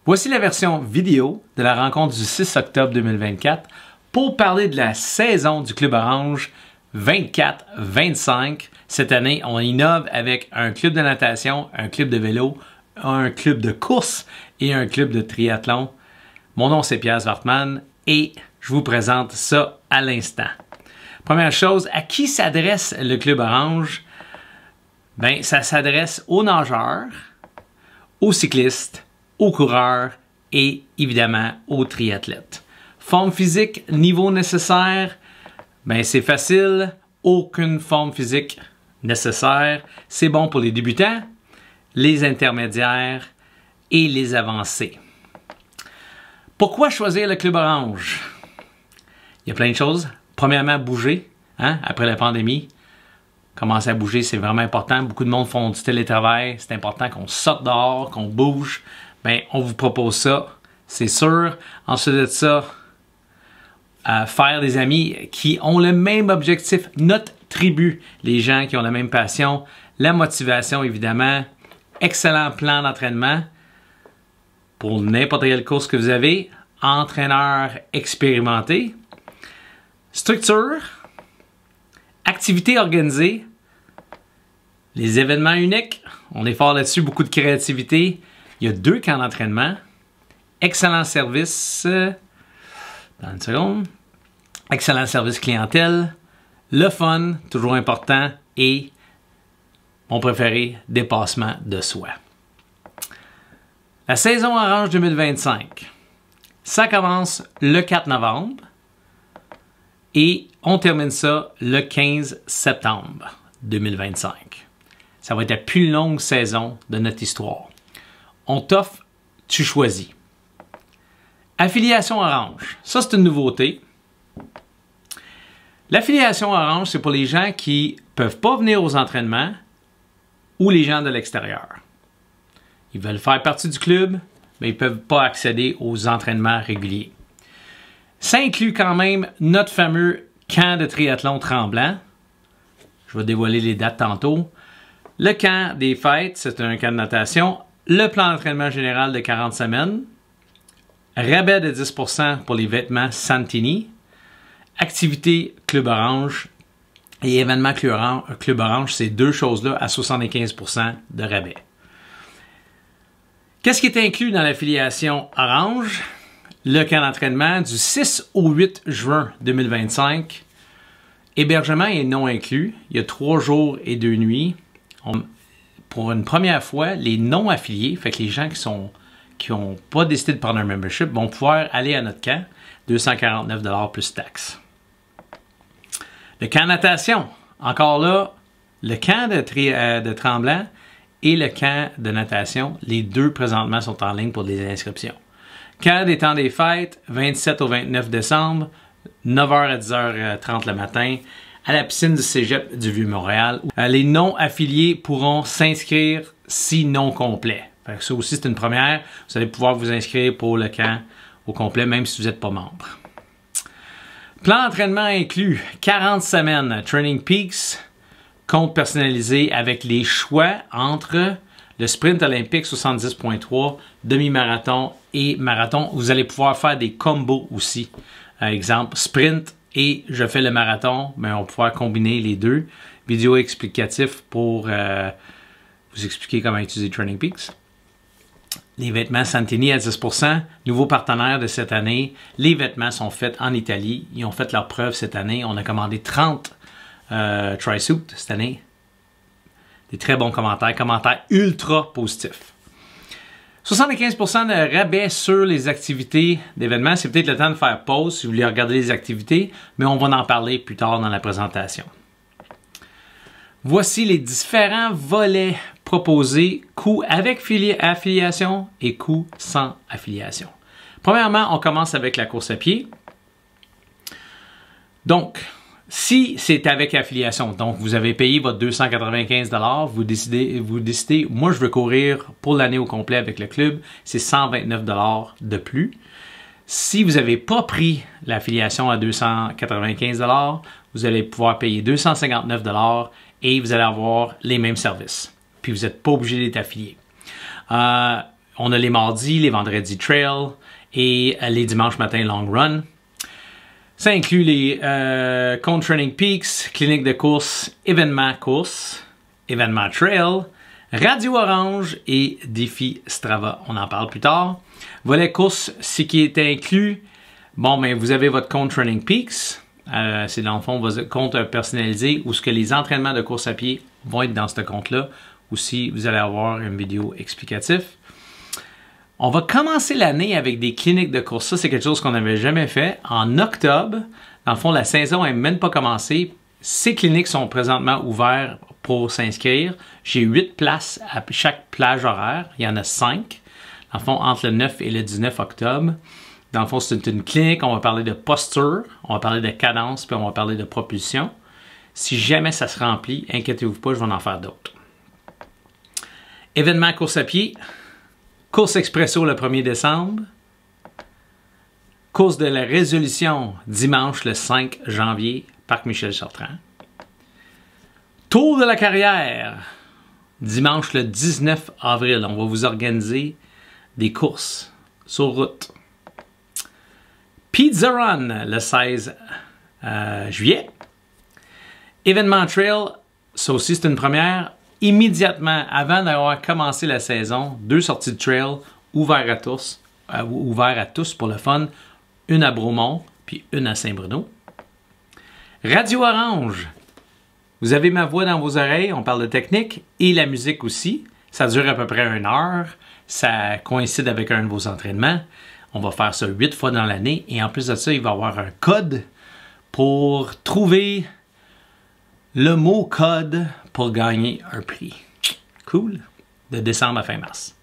Voici la version vidéo de la rencontre du 6 octobre 2024 pour parler de la saison du Club Orange 24-25. Cette année, on innove avec un club de natation, un club de vélo, un club de course et un club de triathlon. Mon nom, c'est Pierre Zwartman et je vous présente ça à l'instant. Première chose, à qui s'adresse le Club Orange? Bien, ça s'adresse aux nageurs, aux cyclistes, aux coureurs et évidemment aux triathlètes. Forme physique, niveau nécessaire, bien c'est facile, aucune forme physique nécessaire. C'est bon pour les débutants, les intermédiaires et les avancés. Pourquoi choisir le Club Orange? Il y a plein de choses. Premièrement, bouger, après la pandémie. Commencer à bouger, c'est vraiment important. Beaucoup de monde font du télétravail. C'est important qu'on sorte dehors, qu'on bouge. Bien, on vous propose ça, c'est sûr. Ensuite de ça, faire des amis qui ont le même objectif, notre tribu, les gens qui ont la même passion, la motivation évidemment, excellent plan d'entraînement pour n'importe quelle course que vous avez, entraîneur expérimenté, structure, activités organisées, les événements uniques, on est fort là-dessus, beaucoup de créativité. Il y a 2 camps d'entraînement, excellent service, dans une seconde, excellent service clientèle, le fun, toujours important, et mon préféré, dépassement de soi. La saison Orange 2025, ça commence le 4 novembre et on termine ça le 15 septembre 2025. Ça va être la plus longue saison de notre histoire. On t'offre, tu choisis. Affiliation Orange, ça c'est une nouveauté. L'affiliation Orange, c'est pour les gens qui ne peuvent pas venir aux entraînements ou les gens de l'extérieur. Ils veulent faire partie du club, mais ils ne peuvent pas accéder aux entraînements réguliers. Ça inclut quand même notre fameux camp de triathlon Tremblant. Je vais dévoiler les dates tantôt. Le camp des fêtes, c'est un camp de natation. Le plan d'entraînement général de 40 semaines. Rabais de 10% pour les vêtements Santini. Activité Club Orange et événement Club Orange, ces 2 choses-là à 75% de rabais. Qu'est-ce qui est inclus dans l'affiliation Orange? Le camp d'entraînement du 6 au 8 juin 2025. Hébergement est non inclus. Il y a 3 jours et 2 nuits. Pour une première fois, les non-affiliés, fait que les gens qui n'ont pas décidé de prendre un membership, vont pouvoir aller à notre camp, 249 $ plus taxes. Le camp natation, encore là, le camp de Tremblant et le camp de natation, les 2 présentement sont en ligne pour des inscriptions. Camp des temps des fêtes, 27 au 29 décembre, 9h à 10h30 le matin, à la piscine du Cégep du Vieux-Montréal. Les non-affiliés pourront s'inscrire si non complet. Ça aussi, c'est une première. Vous allez pouvoir vous inscrire pour le camp au complet, même si vous n'êtes pas membre. Plan d'entraînement inclut 40 semaines Training Peaks, compte personnalisé avec les choix entre le sprint olympique 70.3, demi-marathon et marathon. Vous allez pouvoir faire des combos aussi. Exemple, sprint et je fais le marathon, mais on va pouvoir combiner les 2. Vidéo explicatif pour vous expliquer comment utiliser Training Peaks. Les vêtements Santini à 10%, nouveau partenaire de cette année. Les vêtements sont faits en Italie. Ils ont fait leur preuve cette année. On a commandé 30 tri-suits cette année. Des très bons commentaires ultra positifs. 75% de rabais sur les activités d'événements. C'est peut-être le temps de faire pause si vous voulez regarder les activités, mais on va en parler plus tard dans la présentation. Voici les différents volets proposés, coûts avec affiliation et coûts sans affiliation. Premièrement, on commence avec la course à pied. Donc, si c'est avec affiliation, donc vous avez payé votre 295 $, vous décidez, moi je veux courir pour l'année au complet avec le club, c'est 129 $ de plus. Si vous n'avez pas pris l'affiliation à 295 $, vous allez pouvoir payer 259 $ et vous allez avoir les mêmes services. Puis vous n'êtes pas obligé d'être affilié. On a les mardis, les vendredis trail et les dimanches matin long run. Ça inclut les comptes Training Peaks, cliniques de course, événements trail, Radio Orange et défi Strava. On en parle plus tard. Volet course, ce qui est inclus, bon, ben, vous avez votre compte Training Peaks. C'est dans le fond votre compte personnalisé où ce que les entraînements de course à pied vont être dans ce compte-là. Aussi, vous allez avoir une vidéo explicative. On va commencer l'année avec des cliniques de course. Ça, c'est quelque chose qu'on n'avait jamais fait. En octobre, dans le fond, la saison n'est même pas commencée. Ces cliniques sont présentement ouvertes pour s'inscrire. J'ai 8 places à chaque plage horaire. Il y en a 5. Dans le fond, entre le 9 et le 19 octobre. Dans le fond, c'est une clinique. On va parler de posture, on va parler de cadence, puis on va parler de propulsion. Si jamais ça se remplit, inquiétez-vous pas, je vais en faire d'autres. Événement course à pied. Course expresso le 1er décembre. Course de la résolution dimanche le 5 janvier, Parc Michel Chartrand. Tour de la carrière dimanche le 19 avril. On va vous organiser des courses sur route. Pizza Run le 16 juillet. Événement trail, ça aussi c'est une première. Immédiatement avant d'avoir commencé la saison, 2 sorties de trail ouvertes à tous pour le fun. Une à Bromont, puis une à Saint-Bruno. Radio Orange. Vous avez ma voix dans vos oreilles, on parle de technique et la musique aussi. Ça dure à peu près 1 heure. Ça coïncide avec un de vos entraînements. On va faire ça 8 fois dans l'année. Et en plus de ça, il va y avoir un code pour trouver le mot code pour gagner un prix. Cool. De décembre à fin mars.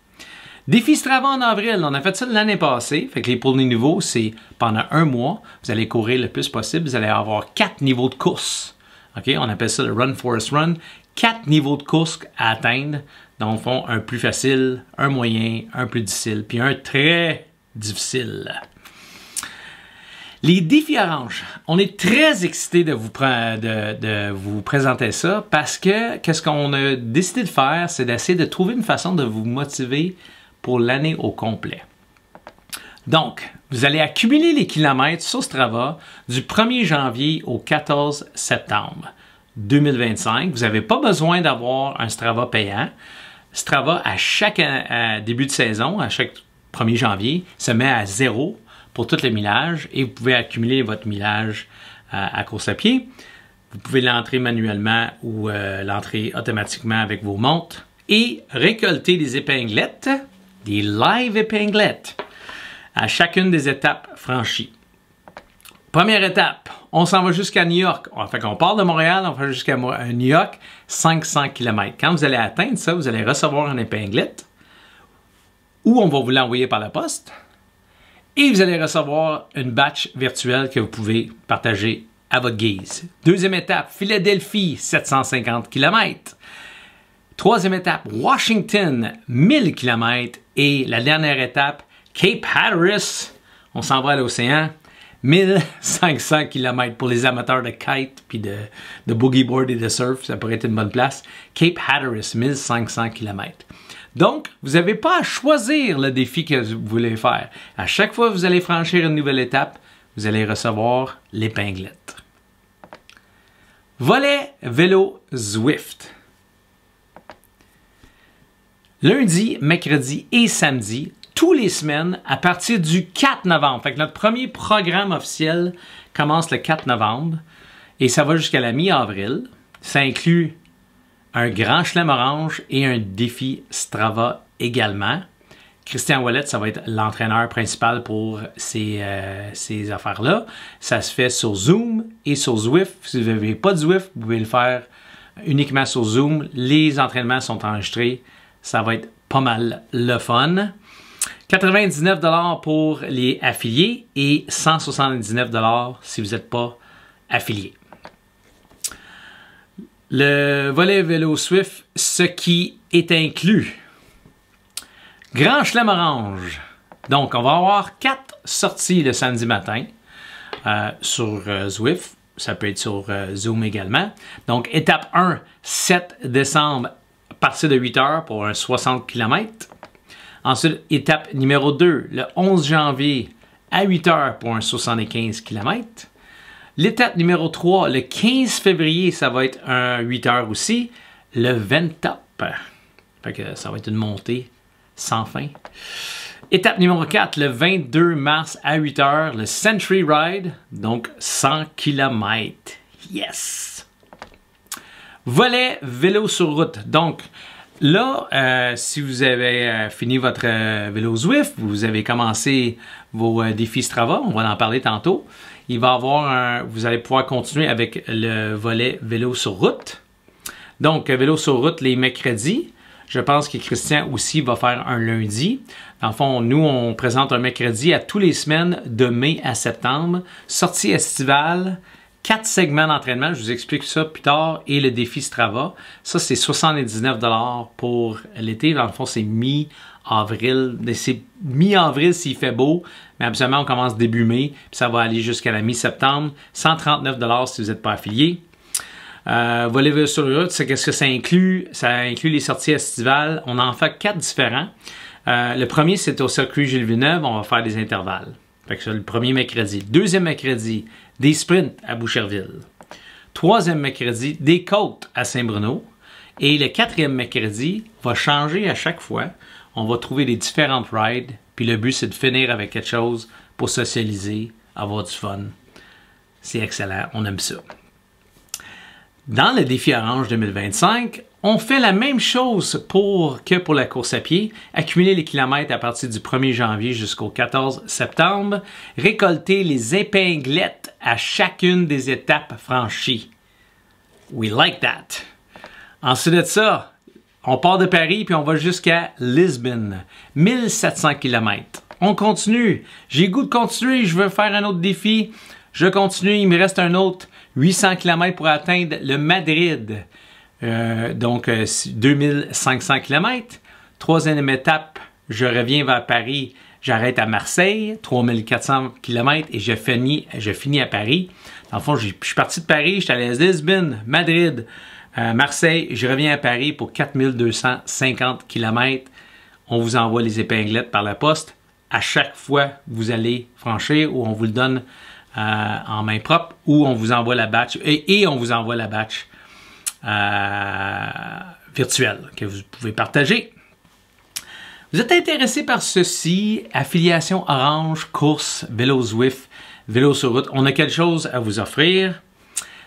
Défi Strava en avril. On a fait ça l'année passée. Fait que pour les nouveaux, c'est pendant 1 mois. Vous allez courir le plus possible. Vous allez avoir 4 niveaux de course. OK? On appelle ça le Run Forest Run. 4 niveaux de course à atteindre. Dans le fond, un plus facile, un moyen, un plus difficile, puis un très difficile. Les défis orange. On est très excités de vous présenter ça parce que qu'est-ce qu'on a décidé de faire, c'est d'essayer de trouver une façon de vous motiver pour l'année au complet. Donc, vous allez accumuler les kilomètres sur Strava du 1er janvier au 14 septembre 2025. Vous n'avez pas besoin d'avoir un Strava payant. Strava, à chaque début de saison, à chaque 1er janvier, se met à 0 pour tout le millage et vous pouvez accumuler votre millage à course à pied. Vous pouvez l'entrer manuellement ou l'entrer automatiquement avec vos montres et récolter des épinglettes, des live épinglettes, à chacune des étapes franchies. Première étape, on s'en va jusqu'à New York. Fait qu'on part de Montréal, on va jusqu'à New York, 500 km. Quand vous allez atteindre ça, vous allez recevoir une épinglette ou on va vous l'envoyer par la poste et vous allez recevoir une batch virtuelle que vous pouvez partager à votre guise. Deuxième étape, Philadelphie, 750 km. Troisième étape, Washington, 1000 km. Et la dernière étape, Cape Hatteras, on s'en va à l'océan, 1500 km pour les amateurs de kite puis de boogie board et de surf, ça pourrait être une bonne place. Cape Hatteras, 1500 km. Donc, vous n'avez pas à choisir le défi que vous voulez faire. À chaque fois que vous allez franchir une nouvelle étape, vous allez recevoir l'épinglette. Volet vélo Zwift. Lundi, mercredi et samedi, tous les semaines, à partir du 4 novembre. Fait que notre premier programme officiel commence le 4 novembre et ça va jusqu'à la mi-avril. Ça inclut un grand chelem orange et un défi Strava également. Christian Ouellet, ça va être l'entraîneur principal pour ces affaires-là. Ça se fait sur Zoom et sur Zwift. Si vous n'avez pas de Zwift, vous pouvez le faire uniquement sur Zoom. Les entraînements sont enregistrés. Ça va être pas mal le fun. 99 $ pour les affiliés et 179 $ si vous n'êtes pas affilié. Le volet vélo Zwift, ce qui est inclus. Grand chelem orange. Donc, on va avoir 4 sorties le samedi matin sur Zwift. Ça peut être sur Zoom également. Donc, étape 1, 7 décembre, à partir de 8 heures pour un 60 km. Ensuite, étape numéro 2, le 11 janvier à 8 heures pour un 75 km. L'étape numéro 3, le 15 février, ça va être un 8 heures aussi. Le Ventop. Fait que ça va être une montée sans fin. Étape numéro 4, le 22 mars à 8 heures, le Century Ride, donc 100 km. Yes! Volet vélo sur route. Donc, là, si vous avez fini votre vélo Zwift, vous avez commencé vos défis Strava, on va en parler tantôt. Il va y avoir vous allez pouvoir continuer avec le volet vélo sur route. Donc, vélo sur route les mercredis. Je pense que Christian aussi va faire un lundi. Dans le fond, nous, on présente un mercredi à tous les semaines de mai à septembre. Sortie estivale, 4 segments d'entraînement, je vous explique ça plus tard, et le défi Strava. Ça, c'est 79 $ pour l'été. Dans le fond, c'est mi-avril. C'est mi-avril s'il fait beau, mais absolument, on commence début mai, puis ça va aller jusqu'à la mi-septembre. 139 $ si vous n'êtes pas affilié. Volet vélo sur route, c'est qu'est-ce que ça inclut? Ça inclut les sorties estivales. On en fait 4 différents. Le premier, c'est au circuit Gilles Villeneuve. On va faire des intervalles. Fait que c'est le premier mercredi. Deuxième mercredi, des sprints à Boucherville. Troisième mercredi, des côtes à Saint-Bruno. Et le quatrième mercredi va changer à chaque fois. On va trouver des différentes rides. Puis le but, c'est de finir avec quelque chose pour socialiser, avoir du fun. C'est excellent. On aime ça. Dans le défi Orange 2025, on fait la même chose que pour la course à pied, accumuler les kilomètres à partir du 1er janvier jusqu'au 14 septembre, récolter les épinglettes à chacune des étapes franchies. We like that. Ensuite de ça, on part de Paris puis on va jusqu'à Lisbonne, 1700 km. On continue. J'ai le goût de continuer, je veux faire un autre défi. Je continue, il me reste un autre 800 km pour atteindre le Madrid. Donc 2500 km. Troisième étape, je reviens vers Paris, j'arrête à Marseille, 3400 km et je finis à Paris. Dans le fond, je suis parti de Paris, je suis allé à Lisbonne, Madrid, Marseille, je reviens à Paris pour 4250 km. On vous envoie les épinglettes par la poste. À chaque fois que vous allez franchir ou on vous le donne en main propre ou on vous envoie la batch et on vous envoie la batch virtuelle que vous pouvez partager. Vous êtes intéressé par ceci, affiliation Orange, course, vélo Zwift, vélo sur route, on a quelque chose à vous offrir.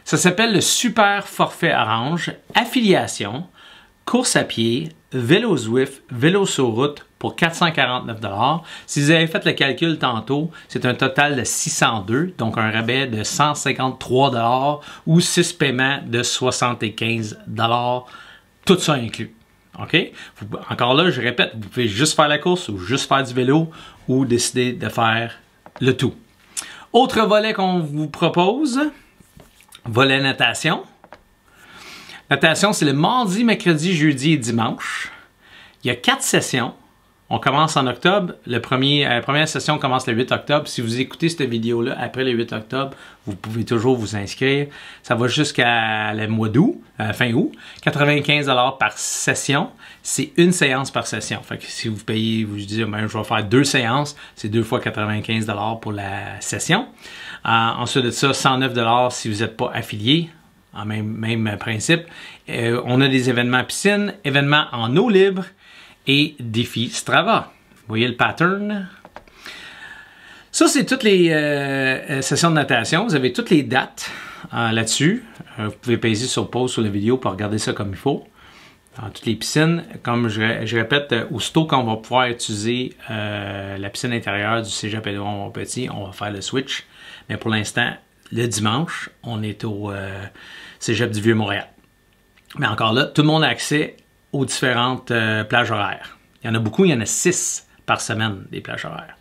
Ça s'appelle le Super Forfait Orange, affiliation, course à pied, vélo Zwift, vélo sur route pour 449 $. Si vous avez fait le calcul tantôt, c'est un total de 602, donc un rabais de 153 $ ou 6 paiements de 75 $. Tout ça inclus. OK? Encore là, je répète, vous pouvez juste faire la course ou juste faire du vélo ou décider de faire le tout. Autre volet qu'on vous propose, volet natation. Natation, c'est le mardi, mercredi, jeudi et dimanche. Il y a 4 sessions. On commence en octobre. La première session commence le 8 octobre. Si vous écoutez cette vidéo-là après le 8 octobre, vous pouvez toujours vous inscrire. Ça va jusqu'à le mois d'août, fin août. 95 $ par session. C'est une séance par session. Fait que si vous payez, vous dites, ben, je vais faire 2 séances, c'est 2 fois 95 $ pour la session. Ensuite de ça, 109 $ si vous n'êtes pas affilié. En même principe. On a des événements à piscine, événements en eau libre et défis Strava. Vous voyez le pattern? Ça, c'est toutes les sessions de natation. Vous avez toutes les dates là-dessus. Vous pouvez peser sur pause sur la vidéo pour regarder ça comme il faut. Dans toutes les piscines, comme je répète, aussitôt qu'on va pouvoir utiliser la piscine intérieure du Cégep Édouard Montpetit, on va faire le switch. Mais pour l'instant, le dimanche, on est au Cégep du Vieux-Montréal. Mais encore là, tout le monde a accès aux différentes plages horaires. Il y en a beaucoup, il y en a 6 par semaine, des plages horaires.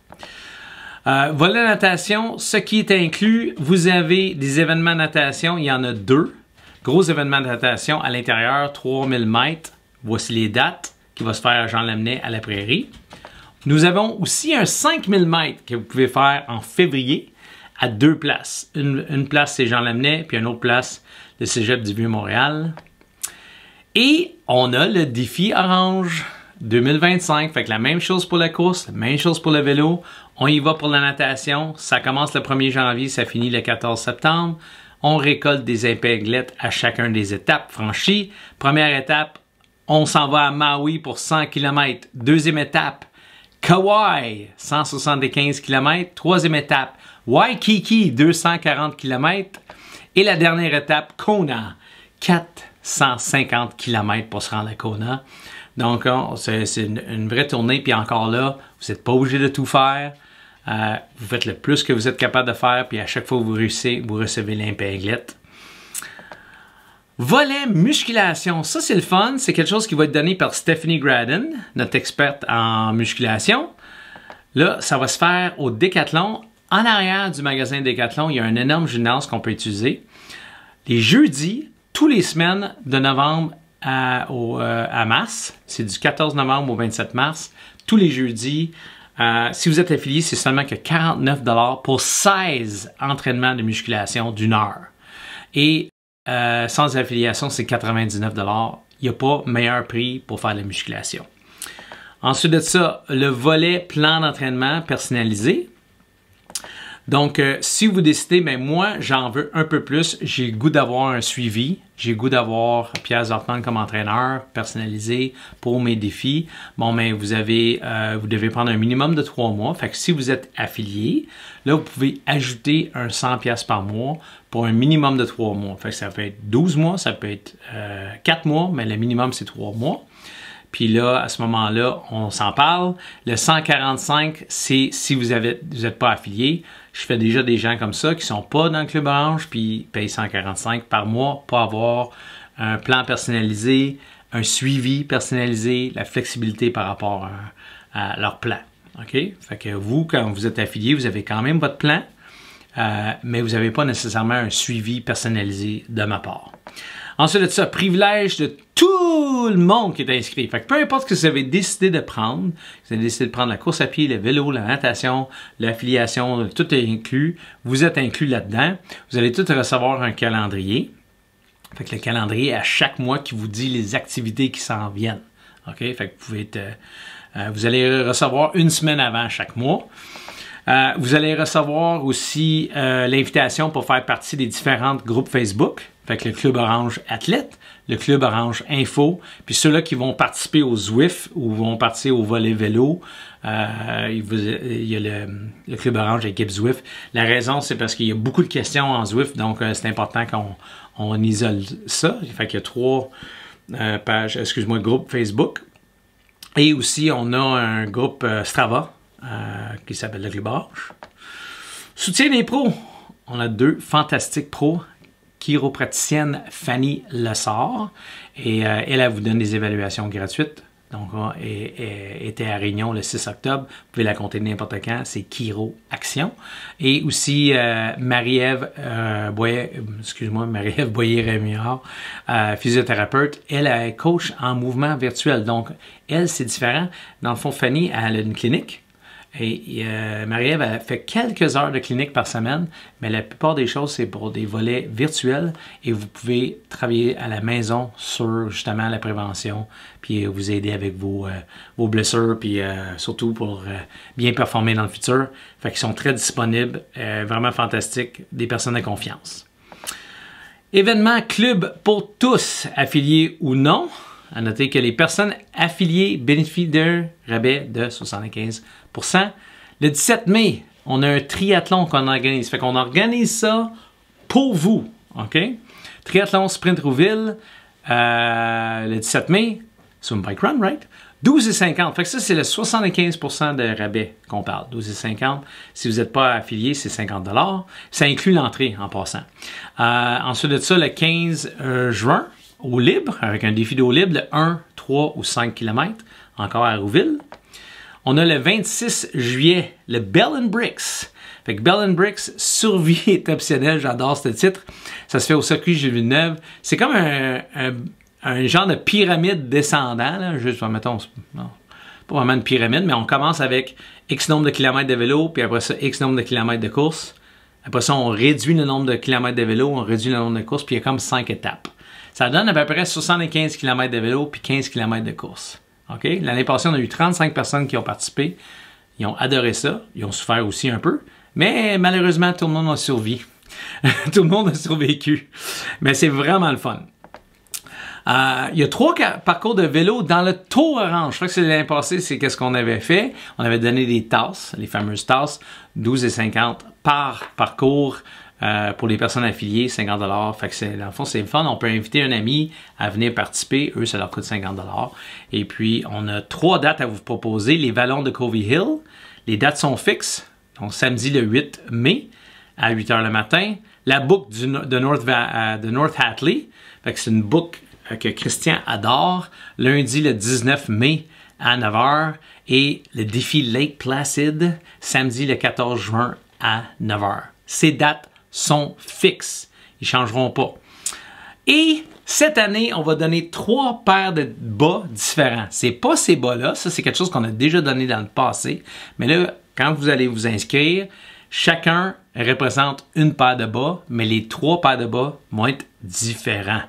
Volet natation, ce qui est inclus, vous avez des événements de natation, il y en a 2. Gros événements de natation à l'intérieur, 3000 mètres. Voici les dates qui va se faire à Jean-Lamennais à la Prairie. Nous avons aussi un 5000 mètres que vous pouvez faire en février à 2 places. Une place, c'est Jean-Lamennais, puis une autre place, le Cégep du Vieux-Montréal. Et on a le défi Orange 2025. Fait que la même chose pour la course, la même chose pour le vélo. On y va pour la natation. Ça commence le 1er janvier, ça finit le 14 septembre. On récolte des épinglettes à chacun des étapes franchies. Première étape, on s'en va à Maui pour 100 km. Deuxième étape, Kauai, 175 km. Troisième étape, Waikiki, 240 km. Et la dernière étape, Kona, 450 km pour se rendre à Kona. Donc, c'est une vraie tournée. Puis encore là, vous n'êtes pas obligé de tout faire. Vous faites le plus que vous êtes capable de faire. Puis à chaque fois que vous réussissez, vous recevez l'épinglette. Volet musculation. Ça, c'est le fun. C'est quelque chose qui va être donné par Stephanie Graden, notre experte en musculation. Là, ça va se faire au Décathlon. En arrière du magasin Décathlon, il y a un énorme gymnase qu'on peut utiliser. Les jeudis, tous les semaines de novembre à mars, c'est du 14 novembre au 27 mars, tous les jeudis, si vous êtes affilié, c'est seulement que 49 $ pour 16 entraînements de musculation d'une heure. Et sans affiliation, c'est 99 $. Il n'y a pas meilleur prix pour faire de la musculation. Ensuite de ça, le volet plan d'entraînement personnalisé. Donc, si vous décidez, ben moi, j'en veux un peu plus, j'ai le goût d'avoir un suivi, j'ai le goût d'avoir Pierre Zartman comme entraîneur personnalisé pour mes défis. Bon, mais vous devez prendre un minimum de 3 mois. Fait que si vous êtes affilié, là, vous pouvez ajouter un 100$ par mois pour un minimum de 3 mois. Fait que ça peut être 12 mois, ça peut être 4 mois, mais le minimum, c'est 3 mois. Puis là, à ce moment-là, on s'en parle. Le 145, c'est si vous êtes pas affilié. Je fais déjà des gens comme ça qui sont pas dans le Club Orange, puis payent 145 par mois pour avoir un plan personnalisé, un suivi personnalisé, la flexibilité par rapport à leur plan. OK? Fait que vous, quand vous êtes affilié, vous avez quand même votre plan, mais vous n'avez pas nécessairement un suivi personnalisé de ma part. Ensuite de ça, privilège de tout le monde qui est inscrit. Fait que peu importe ce que vous avez décidé de prendre, vous avez décidé de prendre la course à pied, le vélo, la natation, l'affiliation, tout est inclus. Vous êtes inclus là-dedans. Vous allez tout recevoir un calendrier. Fait que le calendrier à chaque mois qui vous dit les activités qui s'en viennent. OK? Fait que vous allez recevoir une semaine avant chaque mois. Vous allez recevoir aussi l'invitation pour faire partie des différents groupes Facebook. Fait que le Club Orange Athlète, le Club Orange Info, puis ceux-là qui vont participer au Zwift ou vont participer au volet vélo, il y a le Club Orange équipe Zwift. La raison, c'est parce qu'il y a beaucoup de questions en Zwift, donc c'est important qu'on isole ça. Fait qu'il y a 3 pages, groupes Facebook. Et aussi, on a un groupe Strava qui s'appelle le Club Orange. Soutien des pros. On a 2 fantastiques pros. Chiropraticienne Fanny Lessard. Et elle vous donne des évaluations gratuites. Donc, elle était à Réunion le 6 octobre. Vous pouvez la compter n'importe quand. C'est Chiro Action. Et aussi Marie-Ève Boyer-Rémillard, physiothérapeute. Elle est coach en mouvement virtuel. Donc, elle, c'est différent. Dans le fond, Fanny, elle a une clinique. Et Marie-Ève a fait quelques heures de clinique par semaine, mais la plupart des choses, c'est pour des volets virtuels et vous pouvez travailler à la maison sur justement la prévention, puis vous aider avec vos blessures, puis surtout pour bien performer dans le futur. Fait qu'ils sont très disponibles, vraiment fantastiques, des personnes de confiance. Événement club pour tous, affiliés ou non. À noter que les personnes affiliées bénéficient d'un rabais de 75%. Le 17 mai, on a un triathlon qu'on organise. Fait qu'on organise ça pour vous. OK? Triathlon Sprint Rouville, le 17 mai, sur une bike run, right? 12,50. Fait que ça, c'est le 75% de rabais qu'on parle. 12,50. Si vous n'êtes pas affilié, c'est 50 $. Ça inclut l'entrée en passant. Ensuite de ça, le 15 juin, au libre, avec un défi d'eau libre, le 1, 3 ou 5 km, encore à Rouville. On a le 26 juillet, le Bell and Bricks. Fait que Bell and Bricks, survie est optionnelle, j'adore ce titre. Ça se fait au circuit Gilles Villeneuve. C'est comme un genre de pyramide descendant, là. Juste, mettons, non, pas vraiment une pyramide, mais on commence avec X nombre de kilomètres de vélo, puis après ça, X nombre de kilomètres de course. Après ça, on réduit le nombre de kilomètres de vélo, on réduit le nombre de courses, puis il y a comme 5 étapes. Ça donne à peu près 75 km de vélo puis 15 km de course. Okay? L'année passée, on a eu 35 personnes qui ont participé. Ils ont adoré ça. Ils ont souffert aussi un peu. Mais malheureusement, tout le monde a survécu. Tout le monde a survécu. Mais c'est vraiment le fun. Il y a 3 parcours de vélo dans le Tour Orange. Je crois que c'est l'année passée, c'est qu'est-ce qu'on avait fait. On avait donné des tasses, les fameuses tasses, 12,50 par parcours pour les personnes affiliées, 50 $. Fait que dans le fond, c'est le fun. On peut inviter un ami à venir participer. Eux, ça leur coûte 50 $. Et puis, on a 3 dates à vous proposer. Les Vallons de Covey Hill. Les dates sont fixes. Donc, samedi le 8 mai à 8 h le matin. La boucle de North Hatley. Fait que c'est une boucle que Christian adore. Lundi le 19 mai à 9 h. Et le défi Lake Placid, samedi le 14 juin à 9 h. Ces dates sont fixes. Ils ne changeront pas. Et cette année, on va donner 3 paires de bas différents. C'est pas ces bas-là. Ça, c'est quelque chose qu'on a déjà donné dans le passé. Mais là, quand vous allez vous inscrire, chacun représente une paire de bas, mais les 3 paires de bas vont être différents.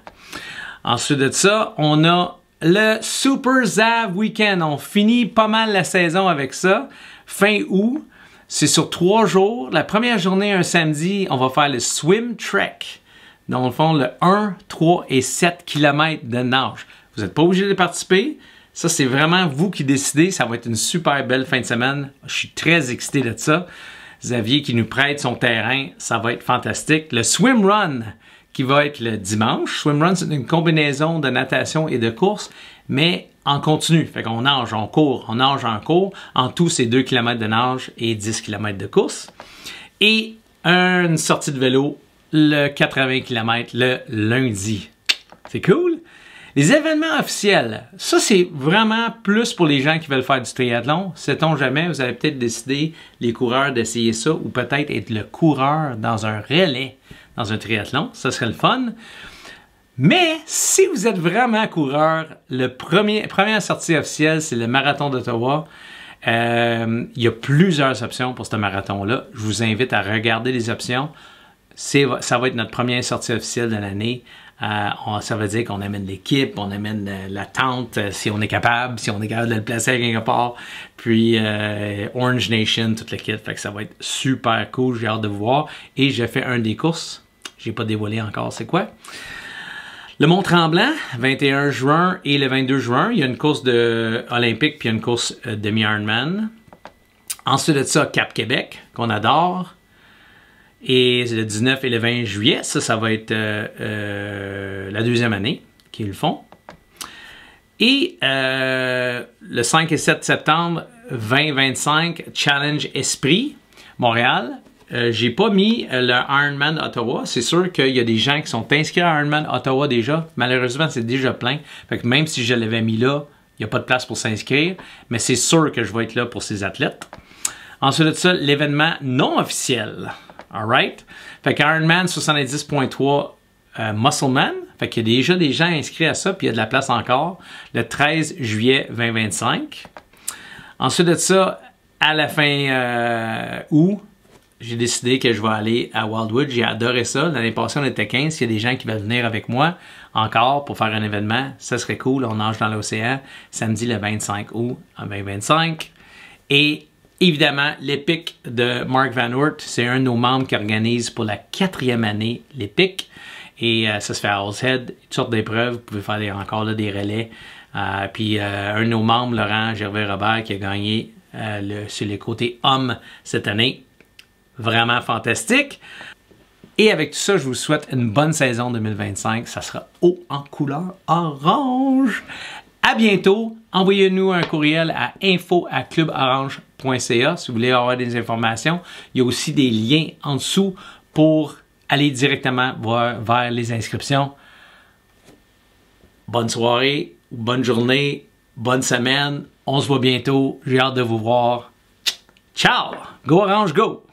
Ensuite de ça, on a le Super Zav Weekend. On finit pas mal la saison avec ça. Fin août, c'est sur 3 jours. La première journée, un samedi, on va faire le Swim Trek. Dans le fond, le 1, 3 et 7 km de nage. Vous n'êtes pas obligé de participer. Ça, c'est vraiment vous qui décidez. Ça va être une super belle fin de semaine. Je suis très excité de ça. Xavier qui nous prête son terrain, ça va être fantastique. Le Swim Run qui va être le dimanche. Swim Run, c'est une combinaison de natation et de course, mais en continu. Fait qu'on nage, on court, on nage en cours. En tout, c'est 2 km de nage et 10 km de course. Et une sortie de vélo, le 80 km le lundi. C'est cool? Les événements officiels, ça c'est vraiment plus pour les gens qui veulent faire du triathlon. Sait-on jamais, vous allez peut-être décider, les coureurs, d'essayer ça ou peut-être être le coureur dans un relais, dans un triathlon. Ça serait le fun. Mais si vous êtes vraiment coureur, première sortie officielle, c'est le marathon d'Ottawa. Il y a plusieurs options pour ce marathon-là. Je vous invite à regarder les options. Ça va être notre première sortie officielle de l'année. Ça veut dire qu'on amène l'équipe, on amène la tente si on est capable de le placer à quelque part. Puis Orange Nation, toute l'équipe. Fait que ça va être super cool, j'ai hâte de vous voir. Et j'ai fait un des courses. J'ai pas dévoilé encore c'est quoi. Le Mont-Tremblant, 21 juin et le 22 juin, il y a une course olympique puis une course demi-Ironman. Ensuite de ça, Cap-Québec, qu'on adore. Et le 19 et le 20 juillet, ça va être la deuxième année qu'ils le font. Et le 5 et 7 septembre, 2025, Challenge Esprit, Montréal. J'ai pas mis le Ironman Ottawa. C'est sûr qu'il y a des gens qui sont inscrits à Ironman Ottawa déjà. Malheureusement, c'est déjà plein. Fait que même si je l'avais mis là, il n'y a pas de place pour s'inscrire. Mais c'est sûr que je vais être là pour ces athlètes. Ensuite de ça, l'événement non officiel. Alright? Fait qu'Ironman 70.3 Muscleman. Fait qu'il y a déjà des gens inscrits à ça, puis il y a de la place encore. Le 13 juillet 2025. Ensuite de ça, à la fin août, j'ai décidé que je vais aller à Wildwood. J'ai adoré ça. L'année passée, on était 15. S'il y a des gens qui veulent venir avec moi encore pour faire un événement, ça serait cool. On nage dans l'océan samedi le 25 août en 2025. Et évidemment, l'Epic de Mark Van Oort, c'est un de nos membres qui organise pour la 4e année l'Epic. Et ça se fait à Halshead, toutes sortes d'épreuves. Vous pouvez faire encore là, des relais. Puis un de nos membres, Laurent Gervais-Robert, qui a gagné sur les côtés hommes cette année. Vraiment fantastique. Et avec tout ça, je vous souhaite une bonne saison 2025. Ça sera haut en couleur orange. À bientôt. Envoyez-nous un courriel à info@cluborange.ca si vous voulez avoir des informations. Il y a aussi des liens en dessous pour aller directement vers les inscriptions. Bonne soirée, bonne journée, bonne semaine. On se voit bientôt. J'ai hâte de vous voir. Ciao! Go Orange, go!